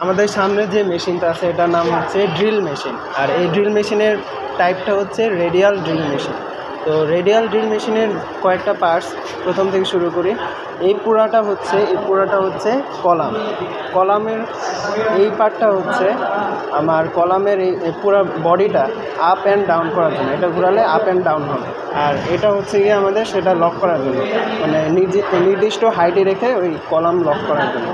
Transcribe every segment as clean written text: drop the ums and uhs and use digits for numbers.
আমাদের সামনে যে মেশিনটা আছে এটার নাম হচ্ছে ড্রিল মেশিন। আর এই ড্রিল মেশিনের টাইপটা হচ্ছে রেডিয়াল ড্রিল মেশিন। তো রেডিয়াল ড্রিল মেশিনের কয়েকটা পার্টস প্রথম থেকে শুরু করি। এই পুরাটা হচ্ছে কলামের এই পার্টটা হচ্ছে আমার কলামের এই পুরো বডিটা আপ অ্যান্ড ডাউন করার জন্য, এটা ঘোরালে আপ অ্যান্ড ডাউন হবে। আর এটা হচ্ছে গিয়ে আমাদের সেটা লক করার জন্য, মানে নির্দিষ্ট হাইটে রেখে ওই কলাম লক করার জন্য।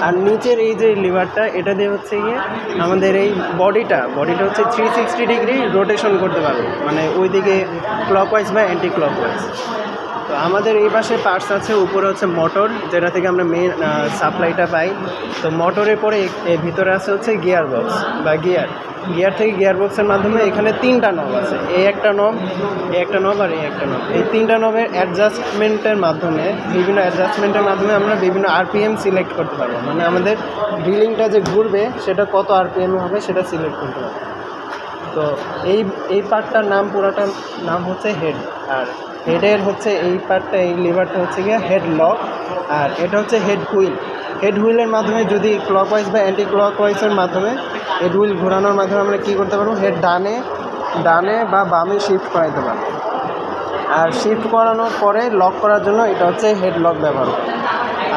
আর নিচের এই যে লিভারটা, এটা দিয়ে হচ্ছে গিয়ে আমাদের এই বডিটা হচ্ছে 360 ডিগ্রি রোটেশন করতে পারবে, মানে ওইদিকে ক্লকওয়াইজ বা অ্যান্টি ক্লকওয়াইজ। তো আমাদের এই পাশে পার্টস আছে, উপরে হচ্ছে মোটর, যেটা থেকে আমরা মেন সাপ্লাইটা পাই। তো মোটরের পরে ভিতরে আছে হচ্ছে গিয়ার বক্স বা গিয়ার থেকে গিয়ার বক্সের মাধ্যমে এখানে 3টা নব আছে, এই একটা নব আর এই একটা নব। এই 3টা নবের বিভিন্ন অ্যাডজাস্টমেন্টের মাধ্যমে আমরা বিভিন্ন আরপিএম সিলেক্ট করতে পারবো, মানে আমাদের ড্রিলিংটা যে ঘুরবে সেটা কত আরপিএম হবে সেটা সিলেক্ট করতে পারবো। তো এই পার্টটার পুরাটার নাম হচ্ছে হেড। আর হেডের হচ্ছে এই পার্টটা, এই লিভারটা হচ্ছে গিয়ে হেড লক। আর এটা হচ্ছে হেড হুইলের মাধ্যমে যদি ক্লকওয়াইজ বা অ্যান্টি ক্লকওয়াইজের মাধ্যমে হেড হুইল ঘোরানোর মাধ্যমে আমরা কী করতে পারবো, হেড ডানে বা বামে শিফট করাইতে পারবো। আর শিফট করানোর পরে লক করার জন্য এটা হচ্ছে হেড লক ব্যবহার করে।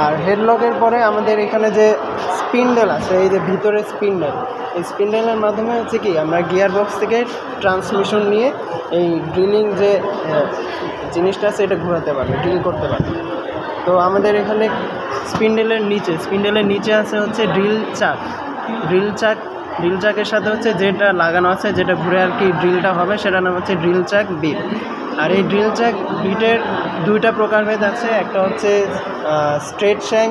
আর হেড লকের পরে আমাদের এখানে যে স্পিন্ডেল আছে, এই যে ভিতরে এই স্পিন্ডেলের মাধ্যমে হচ্ছে কি আমরা গিয়ার বক্স থেকে ট্রান্সমিশন নিয়ে এই ড্রিলিং যে জিনিসটা আছে এটা ঘোরাতে পারবে, ড্রিল করতে পারবে। তো আমাদের এখানে স্পিন্ডেলের নিচে আছে হচ্ছে ড্রিল চাকের সাথে হচ্ছে যেটা লাগানো আছে, যেটা ঘুরে আর কি ড্রিলটা হবে, সেটার নাম হচ্ছে ড্রিল চাক বিট। আর এই ড্রিল চাক বিটের 2টা প্রকারভেদ আছে, একটা হচ্ছে স্ট্রেট শ্যাং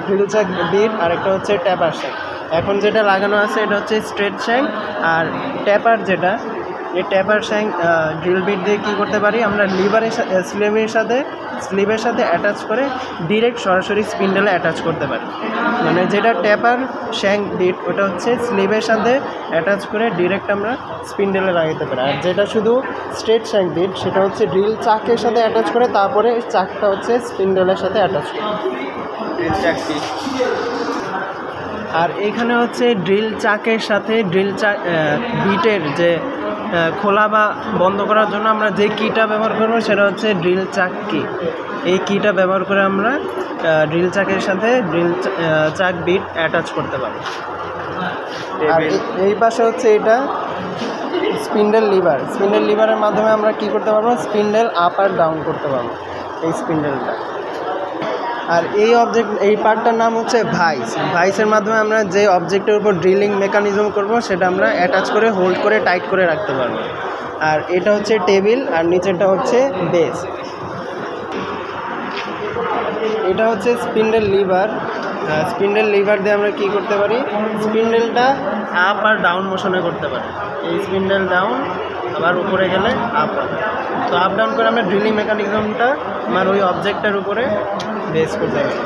ড্রিল চাক বিট, আর একটা হচ্ছে ট্যাপার শ্যাং। এখন যেটা লাগানো আছে এটা হচ্ছে স্ট্রেট শ্যাং। আর এই ট্যাপার শ্যাং ড্রিল বিট দিয়ে কী করতে পারি, আমরা স্লিভের সাথে অ্যাটাচ করে ডিরেক্ট সরাসরি স্পিন্ডেলে অ্যাটাচ করতে পারি। মানে যেটা ট্যাপার শ্যাং বিট ওটা হচ্ছে স্লিভের সাথে অ্যাটাচ করে ডিরেক্ট আমরা স্পিন্ডেলে লাগাতে পারি। আর যেটা শুধু স্ট্রেট শ্যাং বিট সেটা হচ্ছে ড্রিল চাকের সাথে অ্যাটাচ করে তারপরে চাকটা হচ্ছে স্পিন্ডেলের সাথে অ্যাটাচ করে। আর এইখানে হচ্ছে ড্রিল চাকের সাথে বিটের যে খোলা বা বন্ধ করার জন্য আমরা যে কিটা ব্যবহার করব সেটা হচ্ছে ড্রিল চাক কি। এই কিটা ব্যবহার করে আমরা ড্রিল চাকের সাথে চাক বিট অ্যাটাচ করতে পারবো। আর এই পাশে হচ্ছে এটা স্পিন্ডেল লিভারের মাধ্যমে আমরা কি করতে পারবো, স্পিন্ডেল আপ আর ডাউন করতে পারবো এই স্পিন্ডেলটা। আর এই পার্টটার নাম হচ্ছে ভাইসের মাধ্যমে আমরা যে অবজেক্টের উপর ড্রিলিং মেকানিজম করব সেটা আমরা অ্যাটাচ করে হোল্ড করে টাইট করে রাখতে পারবো। আর এটা হচ্ছে টেবিল, আর নিচেরটা হচ্ছে বেস। এটা হচ্ছে স্পিন্ডেল লিভার দিয়ে আমরা কি করতে পারি, স্পিন্ডেলটা আপ আর ডাউন মোশনে করতে পারি। এই স্পিন্ডেল ডাউন, আবার উপরে গেলে আপ হবে। তো আপ ডাউন করে আমরা ড্রিলিং মেকানিজমটা আমার ওই অবজেক্টের উপরে বেস করতে পারি।